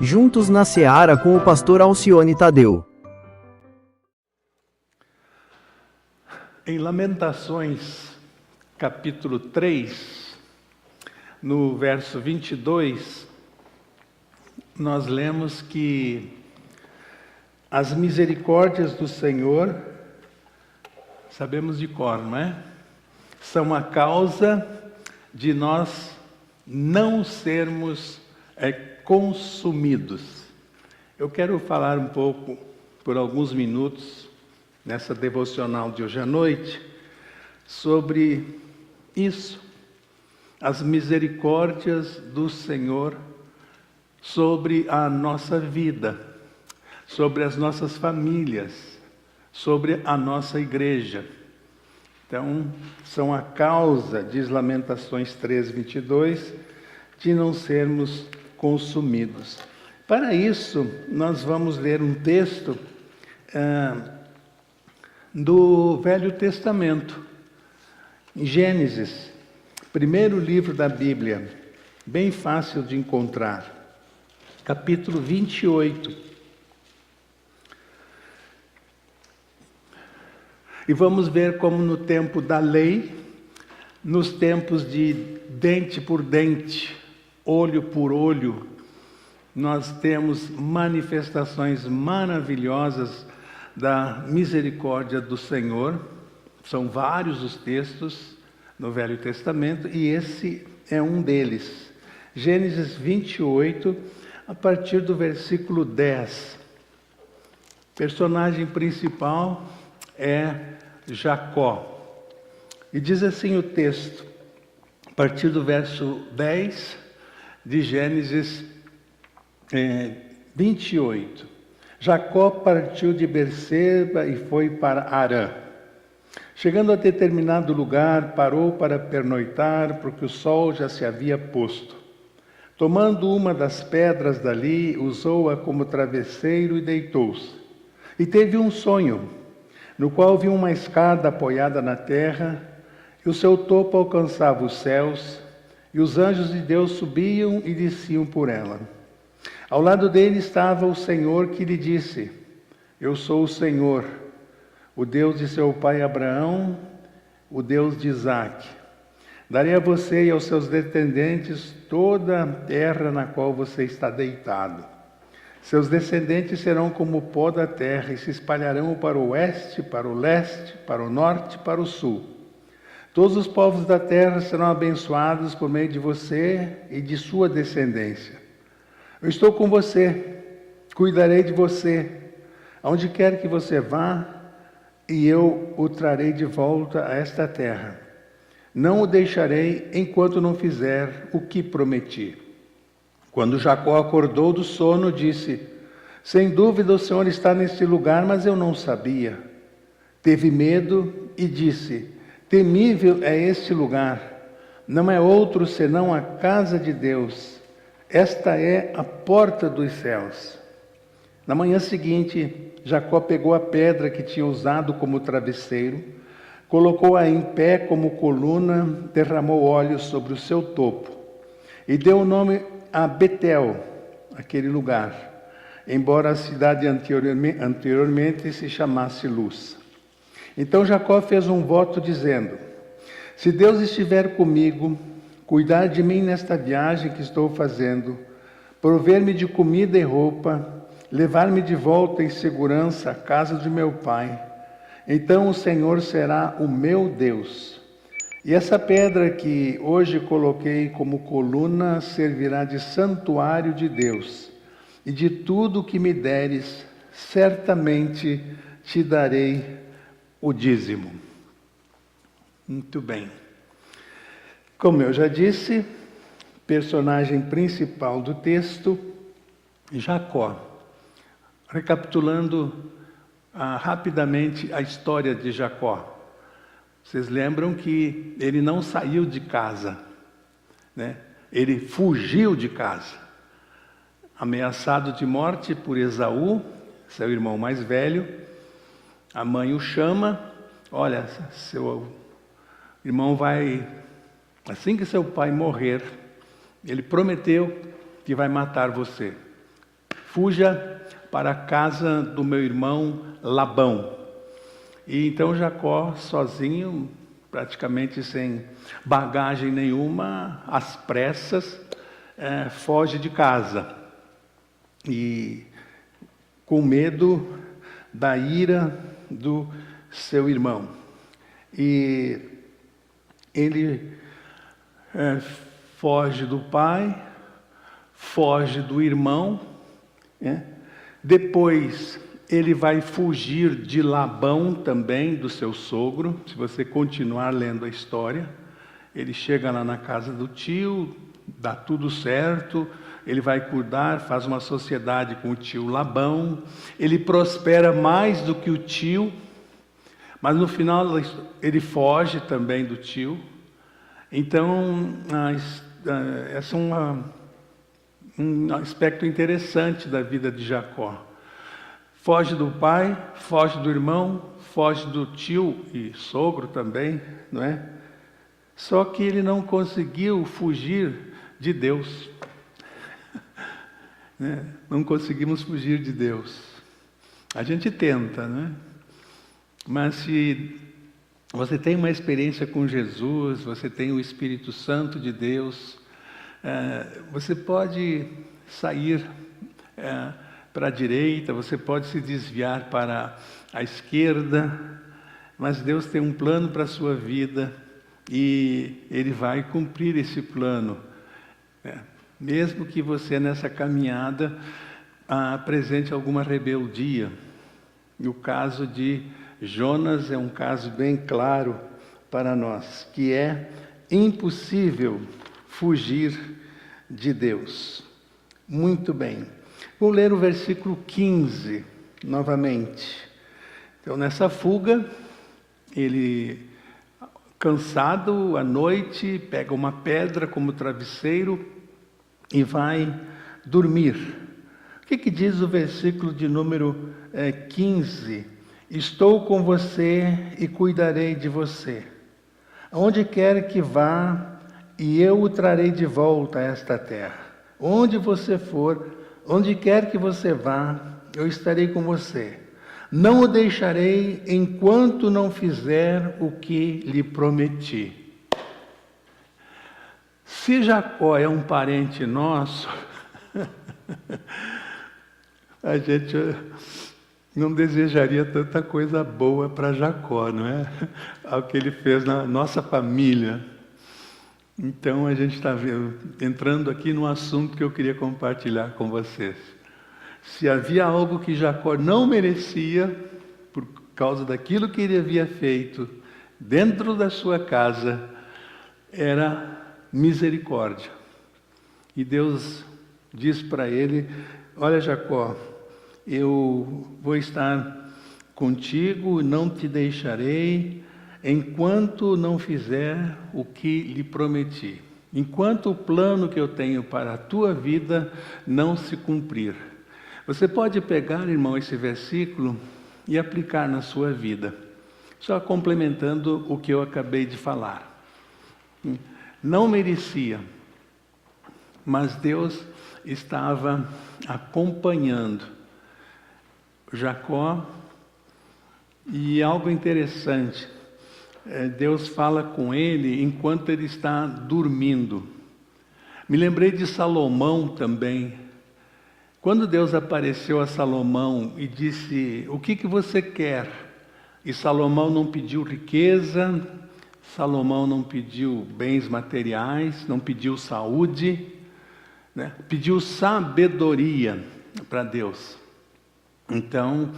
Juntos na Seara com o pastor Alcione Tadeu. Em Lamentações, capítulo 3, no verso 22, nós lemos que as misericórdias do Senhor, sabemos de cor, não é? São a causa de nós não sermos consumidos. Eu quero falar um pouco, por alguns minutos, nessa devocional de hoje à noite, sobre isso, as misericórdias do Senhor sobre a nossa vida, sobre as nossas famílias, sobre a nossa igreja. Então, são a causa, diz Lamentações 3, 22, de não sermos consumidos. Para isso, nós vamos ler um texto do Velho Testamento, em Gênesis, primeiro livro da Bíblia, bem fácil de encontrar, capítulo 28. E vamos ver como no tempo da lei, nos tempos de dente por dente, olho por olho, nós temos manifestações maravilhosas da misericórdia do Senhor. São vários os textos no Velho Testamento e esse é um deles. Gênesis 28, a partir do versículo 10. O personagem principal é Jacó. E diz assim o texto, a partir do verso 10 de Gênesis 28. Jacó partiu de Berseba e foi para Harã. Chegando a determinado lugar, parou para pernoitar, porque o sol já se havia posto. Tomando uma das pedras dali, usou-a como travesseiro e deitou-se. E teve um sonho, no qual viu uma escada apoiada na terra, e o seu topo alcançava os céus, e os anjos de Deus subiam e desciam por ela. Ao lado dele estava o Senhor, que lhe disse: Eu sou o Senhor, o Deus de seu pai Abraão, o Deus de Isaque. Darei a você e aos seus descendentes toda a terra na qual você está deitado. Seus descendentes serão como o pó da terra e se espalharão para o oeste, para o leste, para o norte e para o sul. Todos os povos da terra serão abençoados por meio de você e de sua descendência. Eu estou com você, cuidarei de você, aonde quer que você vá, e eu o trarei de volta a esta terra. Não o deixarei enquanto não fizer o que prometi. Quando Jacó acordou do sono, disse: Sem dúvida o Senhor está neste lugar, mas eu não sabia. Teve medo e disse: Temível é este lugar, não é outro senão a casa de Deus. Esta é a porta dos céus. Na manhã seguinte, Jacó pegou a pedra que tinha usado como travesseiro, colocou-a em pé como coluna, derramou óleo sobre o seu topo e deu o nome a Betel, aquele lugar, embora a cidade anteriormente se chamasse Luz. Então Jacó fez um voto dizendo: Se Deus estiver comigo, cuidar de mim nesta viagem que estou fazendo, prover-me de comida e roupa, levar-me de volta em segurança à casa de meu pai, então o Senhor será o meu Deus. E essa pedra que hoje coloquei como coluna servirá de santuário de Deus. E de tudo que me deres, certamente te darei o dízimo. Muito bem. Como eu já disse, personagem principal do texto, Jacó. Recapitulando rapidamente a história de Jacó. Vocês lembram que ele não saiu de casa, né? Ele fugiu de casa. Ameaçado de morte por Esaú, seu irmão mais velho, a mãe o chama: olha, seu irmão vai, assim que seu pai morrer, ele prometeu que vai matar você. fuja para a casa do meu irmão Labão. E então Jacó, sozinho, praticamente sem bagagem nenhuma, às pressas, foge de casa. E com medo da ira do seu irmão. E ele foge do pai, foge do irmão, Depois ele vai fugir de Labão também, do seu sogro. Se você continuar lendo a história, ele chega lá na casa do tio, dá tudo certo, ele vai cuidar, faz uma sociedade com o tio Labão, ele prospera mais do que o tio, mas no final ele foge também do tio. Então, esse é um aspecto interessante da vida de Jacó. Foge do pai, foge do irmão, foge do tio e sogro também, não é? Só que ele não conseguiu fugir de Deus. Não conseguimos fugir de Deus. A gente tenta, né? Mas se você tem uma experiência com Jesus, você tem o Espírito Santo de Deus, você pode sair para a direita, você pode se desviar para a esquerda, mas Deus tem um plano para a sua vida e Ele vai cumprir esse plano. Mesmo que você nessa caminhada apresente alguma rebeldia. E o caso de Jonas é um caso bem claro para nós, que é impossível fugir de Deus. Muito bem. Vou ler o versículo 15 novamente. Então, nessa fuga, ele, cansado à noite, pega uma pedra como travesseiro e vai dormir. O que diz o versículo de número 15? Estou com você e cuidarei de você. Aonde quer que vá, e eu o trarei de volta a esta terra. Onde você for, onde quer que você vá, eu estarei com você. Não o deixarei enquanto não fizer o que lhe prometi. Se Jacó é um parente nosso, a gente não desejaria tanta coisa boa para Jacó, não é? Ao que ele fez na nossa família. Então a gente está entrando aqui no assunto que eu queria compartilhar com vocês. Se havia algo que Jacó não merecia, por causa daquilo que ele havia feito dentro da sua casa, era misericórdia. E Deus diz para ele: olha, Jacó, eu vou estar contigo, não te deixarei, enquanto não fizer o que lhe prometi. Enquanto o plano que eu tenho para a tua vida não se cumprir. Você pode pegar, irmão, esse versículo e aplicar na sua vida. Só complementando o que eu acabei de falar. Não merecia, mas Deus estava acompanhando Jacó. E algo interessante, Deus fala com ele enquanto ele está dormindo. Me lembrei de Salomão também. Quando Deus apareceu a Salomão e disse: o que você quer? E Salomão não pediu riqueza, Salomão não pediu bens materiais, não pediu saúde, né? Pediu sabedoria para Deus. Então,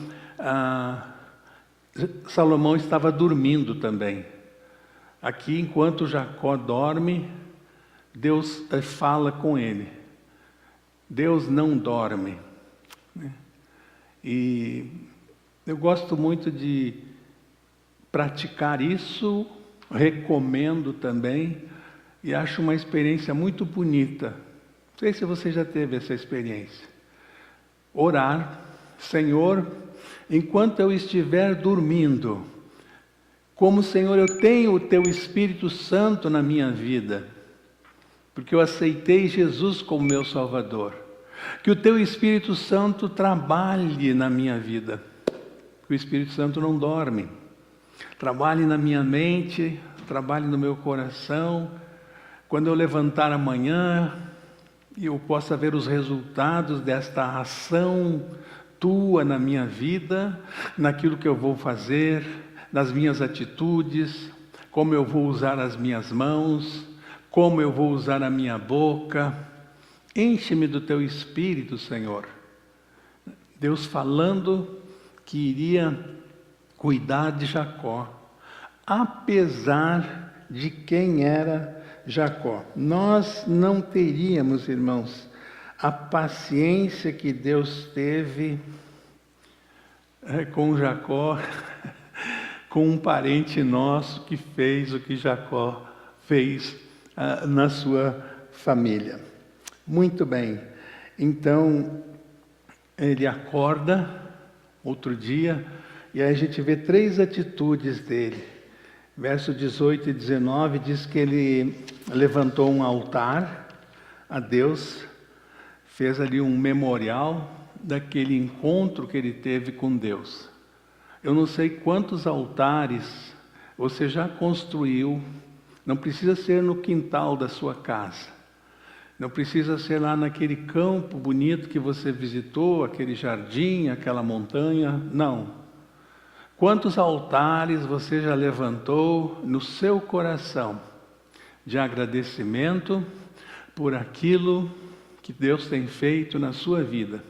Salomão estava dormindo também. Aqui, enquanto Jacó dorme, Deus fala com ele. Deus não dorme, né? E eu gosto muito de praticar isso, recomendo também, e acho uma experiência muito bonita. Não sei se você já teve essa experiência. Orar: Senhor, enquanto eu estiver dormindo, como, Senhor, eu tenho o Teu Espírito Santo na minha vida, porque eu aceitei Jesus como meu Salvador. Que o Teu Espírito Santo trabalhe na minha vida. Que o Espírito Santo não dorme. Trabalhe na minha mente, trabalhe no meu coração. Quando eu levantar amanhã, eu possa ver os resultados desta ação Tua na minha vida, naquilo que eu vou fazer, nas minhas atitudes, como eu vou usar as minhas mãos, como eu vou usar a minha boca. Enche-me do Teu Espírito, Senhor. Deus falando que iria cuidar de Jacó, apesar de quem era Jacó. Nós não teríamos, irmãos, a paciência que Deus teve com Jacó, com um parente nosso que fez o que Jacó fez na sua família. Muito bem, então ele acorda outro dia e aí a gente vê 3 atitudes dele. Verso 18 e 19 diz que ele levantou um altar a Deus, fez ali um memorial daquele encontro que ele teve com Deus. Eu não sei quantos altares você já construiu, não precisa ser no quintal da sua casa, não precisa ser lá naquele campo bonito que você visitou, aquele jardim, aquela montanha, não. Quantos altares você já levantou no seu coração de agradecimento por aquilo que Deus tem feito na sua vida,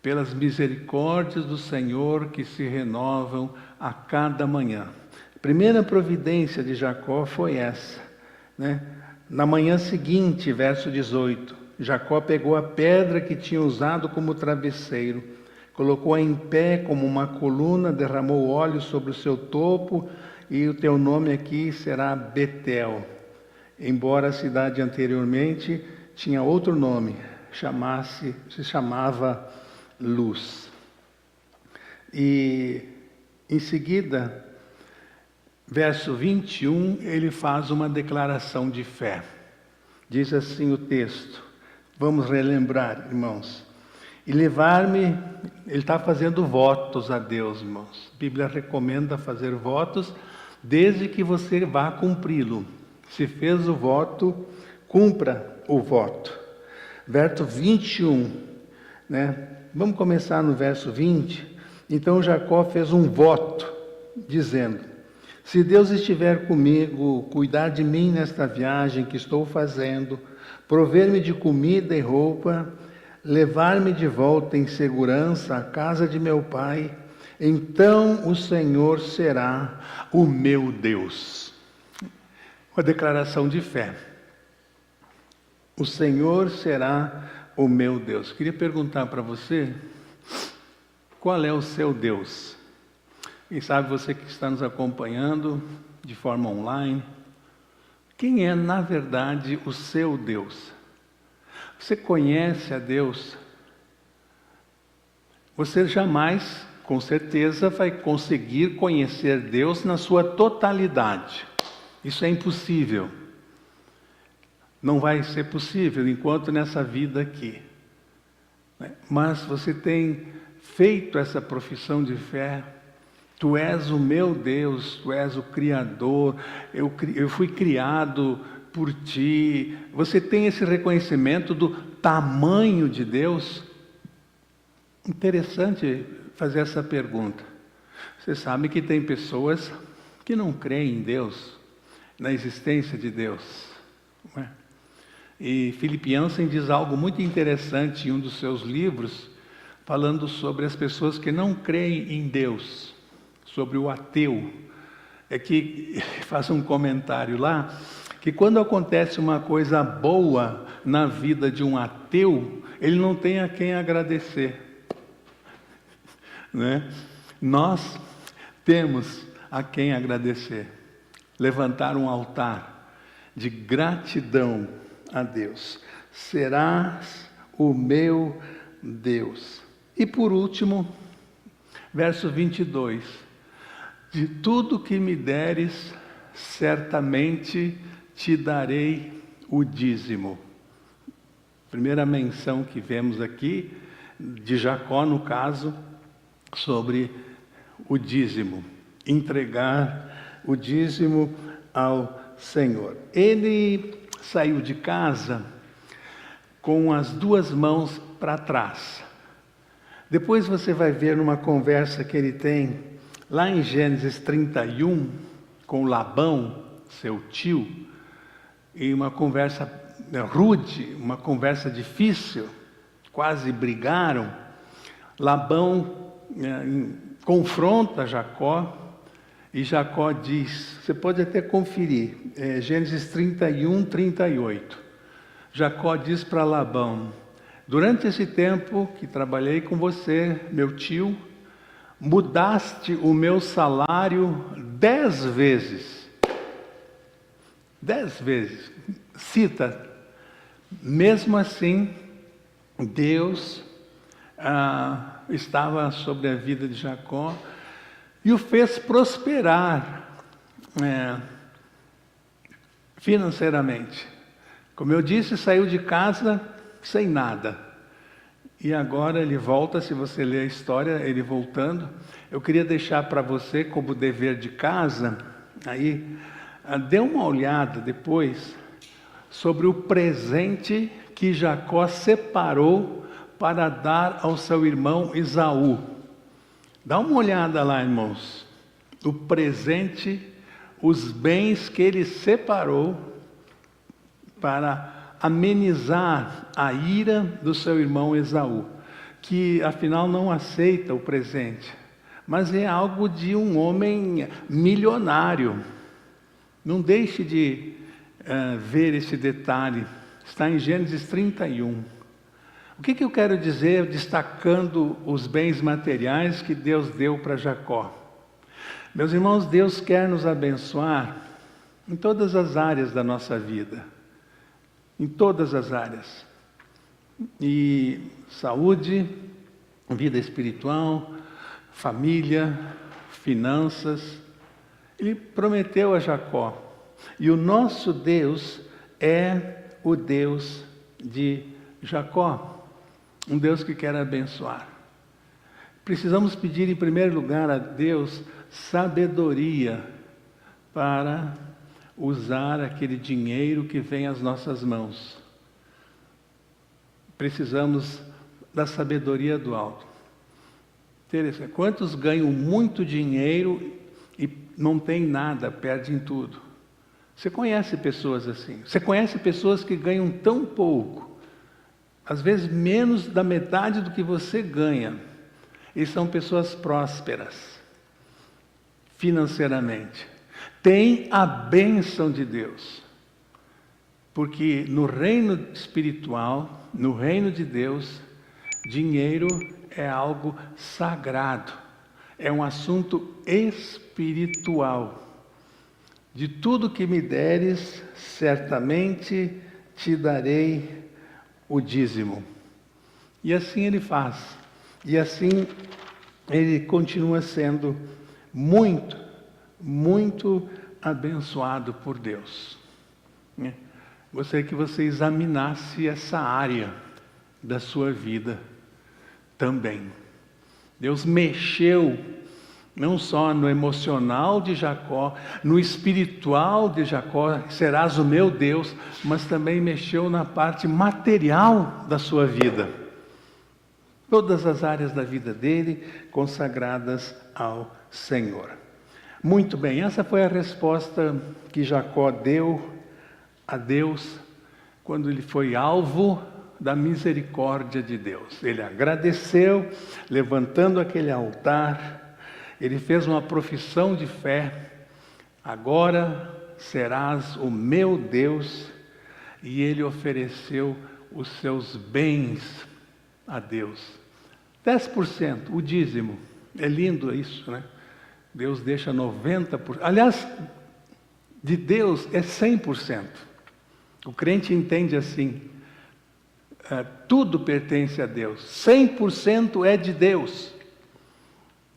pelas misericórdias do Senhor que se renovam a cada manhã. A primeira providência de Jacó foi essa, né? Na manhã seguinte, verso 18, Jacó pegou a pedra que tinha usado como travesseiro, colocou-a em pé como uma coluna, derramou óleo sobre o seu topo, e o teu nome aqui será Betel. Embora a cidade anteriormente tinha outro nome, se chamava Luz. E em seguida, verso 21, ele faz uma declaração de fé. Diz assim o texto, vamos relembrar, irmãos. E levar-me, ele está fazendo votos a Deus, irmãos. A Bíblia recomenda fazer votos, desde que você vá cumpri-lo. Se fez o voto, cumpra o voto. Verso 21, né? Vamos começar no verso 20. Então Jacó fez um voto, dizendo: se Deus estiver comigo, cuidar de mim nesta viagem que estou fazendo, prover-me de comida e roupa, levar-me de volta em segurança à casa de meu pai, então o Senhor será o meu Deus. Uma declaração de fé. O Senhor será o meu Deus. Queria perguntar para você, qual é o seu Deus? Quem sabe você que está nos acompanhando de forma online, quem é na verdade o seu Deus? Você conhece a Deus? Você jamais, com certeza, vai conseguir conhecer Deus na sua totalidade. Isso é impossível. Não vai ser possível enquanto nessa vida aqui. Mas você tem feito essa profissão de fé. Tu és o meu Deus, Tu és o Criador, eu fui criado por Ti. Você tem esse reconhecimento do tamanho de Deus? Interessante fazer essa pergunta. Você sabe que tem pessoas que não creem em Deus, na existência de Deus, não é? E Philip Yancey diz algo muito interessante em um dos seus livros, falando sobre as pessoas que não creem em Deus, sobre o ateu. É que faça um comentário lá, que quando acontece uma coisa boa na vida de um ateu, ele não tem a quem agradecer, né? Nós temos a quem agradecer. Levantar um altar de gratidão a Deus. Serás o meu Deus. E por último, verso 22. De tudo que me deres, certamente te darei o dízimo. Primeira menção que vemos aqui, de Jacó, no caso, sobre o dízimo. Entregar o dízimo ao Senhor. Ele saiu de casa com as duas mãos para trás. Depois você vai ver numa conversa que ele tem lá em Gênesis 31 com Labão, seu tio, e uma conversa rude, uma conversa difícil, quase brigaram. Labão confronta Jacó e Jacó diz, você pode até conferir, Gênesis 31, 38. Jacó diz para Labão: durante esse tempo que trabalhei com você, meu tio, mudaste o meu salário 10 vezes. 10 vezes. Cita. Mesmo assim, Deus estava sobre a vida de Jacó e o fez prosperar financeiramente. Como eu disse, saiu de casa sem nada. E agora ele volta, se você ler a história, ele voltando. Eu queria deixar para você como dever de casa, aí, dê uma olhada depois sobre o presente que Jacó separou para dar ao seu irmão Esaú. Dá uma olhada lá, irmãos. O presente, os bens que ele separou para amenizar a ira do seu irmão Esaú, que afinal não aceita o presente, mas é algo de um homem milionário. Não deixe de ver esse detalhe, está em Gênesis 31. O que eu quero dizer destacando os bens materiais que Deus deu para Jacó? Meus irmãos, Deus quer nos abençoar em todas as áreas da nossa vida. Em todas as áreas. E saúde, vida espiritual, família, finanças. Ele prometeu a Jacó. E o nosso Deus é o Deus de Jacó. Um Deus que quer abençoar. Precisamos pedir em primeiro lugar a Deus sabedoria para usar aquele dinheiro que vem às nossas mãos. Precisamos da sabedoria do alto. Interessante. Quantos ganham muito dinheiro e não tem nada, perdem tudo? Você conhece pessoas assim? Você conhece pessoas que ganham tão pouco, às vezes menos da metade do que você ganha, e são pessoas prósperas, financeiramente. Tem a bênção de Deus, porque no reino espiritual, no reino de Deus, dinheiro é algo sagrado, é um assunto espiritual. De tudo que me deres, certamente te darei o dízimo. E assim ele faz, e assim ele continua sendo muito abençoado por Deus. Gostaria que você examinasse essa área da sua vida também. Deus mexeu não só no emocional de Jacó, no espiritual de Jacó, serás o meu Deus, mas também mexeu na parte material da sua vida. Todas as áreas da vida dele consagradas ao Senhor. Muito bem, essa foi a resposta que Jacó deu a Deus quando ele foi alvo da misericórdia de Deus. Ele agradeceu, levantando aquele altar, ele fez uma profissão de fé: agora serás o meu Deus, e ele ofereceu os seus bens a Deus. 10%, o dízimo. É lindo isso, né? Deus deixa 90%. Aliás, de Deus é 100%. O crente entende assim. Tudo pertence a Deus. 100% é de Deus.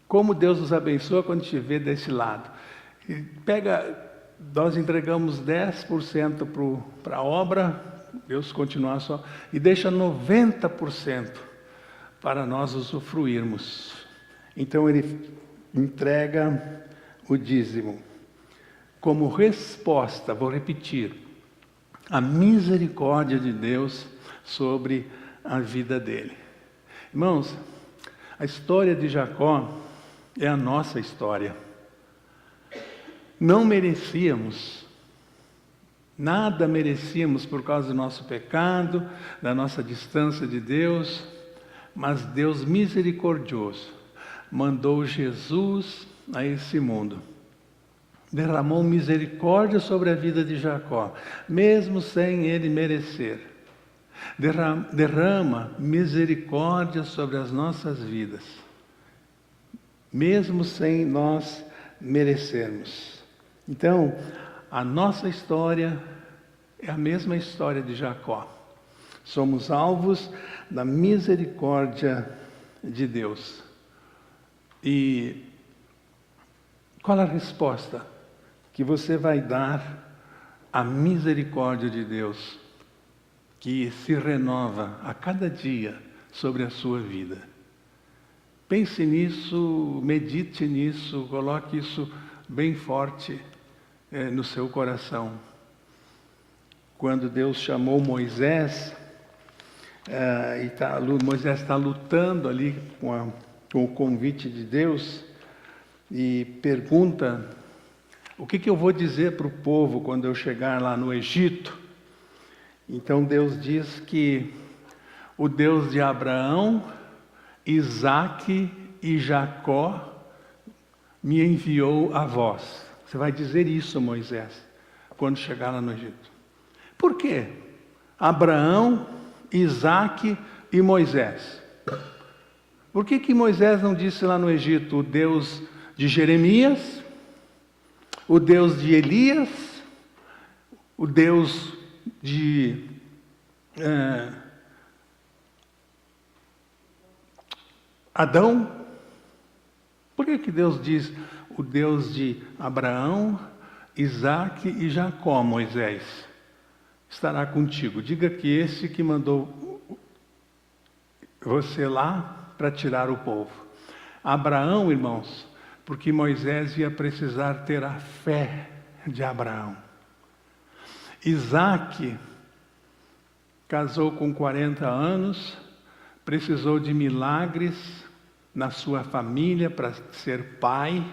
Como Deus nos abençoa quando te vê desse lado. Nós entregamos 10% para a obra, Deus continuar só, e deixa 90% para nós usufruirmos. Então ele entrega o dízimo. Como resposta, vou repetir, a misericórdia de Deus sobre a vida dele. Irmãos, a história de Jacó é a nossa história. Não merecíamos, nada merecíamos por causa do nosso pecado, da nossa distância de Deus, mas Deus misericordioso mandou Jesus a esse mundo. Derramou misericórdia sobre a vida de Jacó, mesmo sem ele merecer. Derrama misericórdia sobre as nossas vidas, mesmo sem nós merecermos. Então, a nossa história é a mesma história de Jacó. Somos alvos da misericórdia de Deus. E qual a resposta que você vai dar à misericórdia de Deus, que se renova a cada dia sobre a sua vida? Pense nisso, medite nisso, coloque isso bem forte no seu coração. Quando Deus chamou Moisés, Moisés está lutando ali com o convite de Deus e pergunta: o que eu vou dizer para o povo quando eu chegar lá no Egito? Então Deus diz que o Deus de Abraão, Isaque e Jacó me enviou a vós. Você vai dizer isso, Moisés, quando chegar lá no Egito. Por quê? Abraão, Isaque e Moisés. Por que Moisés não disse lá no Egito o Deus de Jeremias, o Deus de Elias, o Deus de Adão? Por que Deus diz o Deus de Abraão, Isaque e Jacó, Moisés? Estará contigo. Diga que esse que mandou você lá para tirar o povo. Abraão, irmãos, porque Moisés ia precisar ter a fé de Abraão. Isaque casou com 40 anos, precisou de milagres na sua família para ser pai.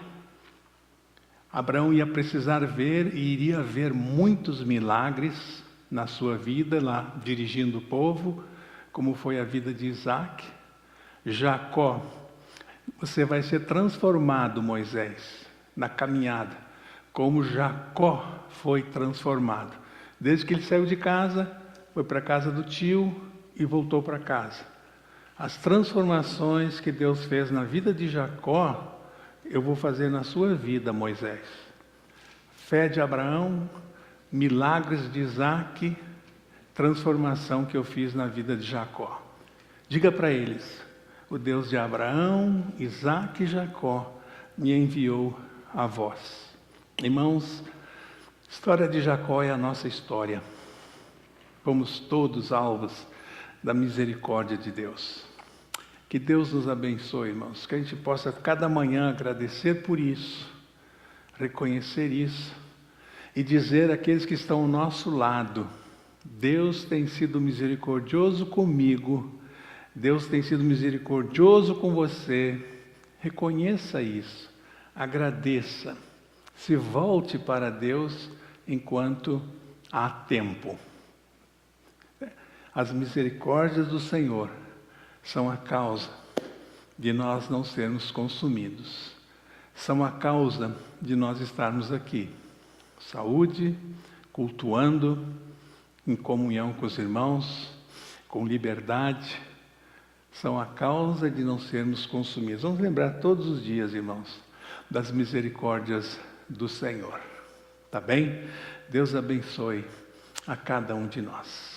Abraão ia precisar ver e iria ver muitos milagres na sua vida, lá dirigindo o povo, como foi a vida de Isaque. Jacó, você vai ser transformado, Moisés, na caminhada, como Jacó foi transformado. Desde que ele saiu de casa, foi para a casa do tio e voltou para casa. As transformações que Deus fez na vida de Jacó, eu vou fazer na sua vida, Moisés. Fé de Abraão, milagres de Isaque, transformação que eu fiz na vida de Jacó. Diga para eles: o Deus de Abraão, Isaque e Jacó me enviou a vós. Irmãos, a história de Jacó é a nossa história. Fomos todos alvos da misericórdia de Deus. Que Deus nos abençoe, irmãos, que a gente possa cada manhã agradecer por isso, reconhecer isso e dizer àqueles que estão ao nosso lado: Deus tem sido misericordioso comigo, Deus tem sido misericordioso com você. Reconheça isso, agradeça, se volte para Deus enquanto há tempo. As misericórdias do Senhor são a causa de nós não sermos consumidos, são a causa de nós estarmos aqui, saúde, cultuando, em comunhão com os irmãos, com liberdade, são a causa de não sermos consumidos. Vamos lembrar todos os dias, irmãos, das misericórdias do Senhor. Tá bem? Deus abençoe a cada um de nós.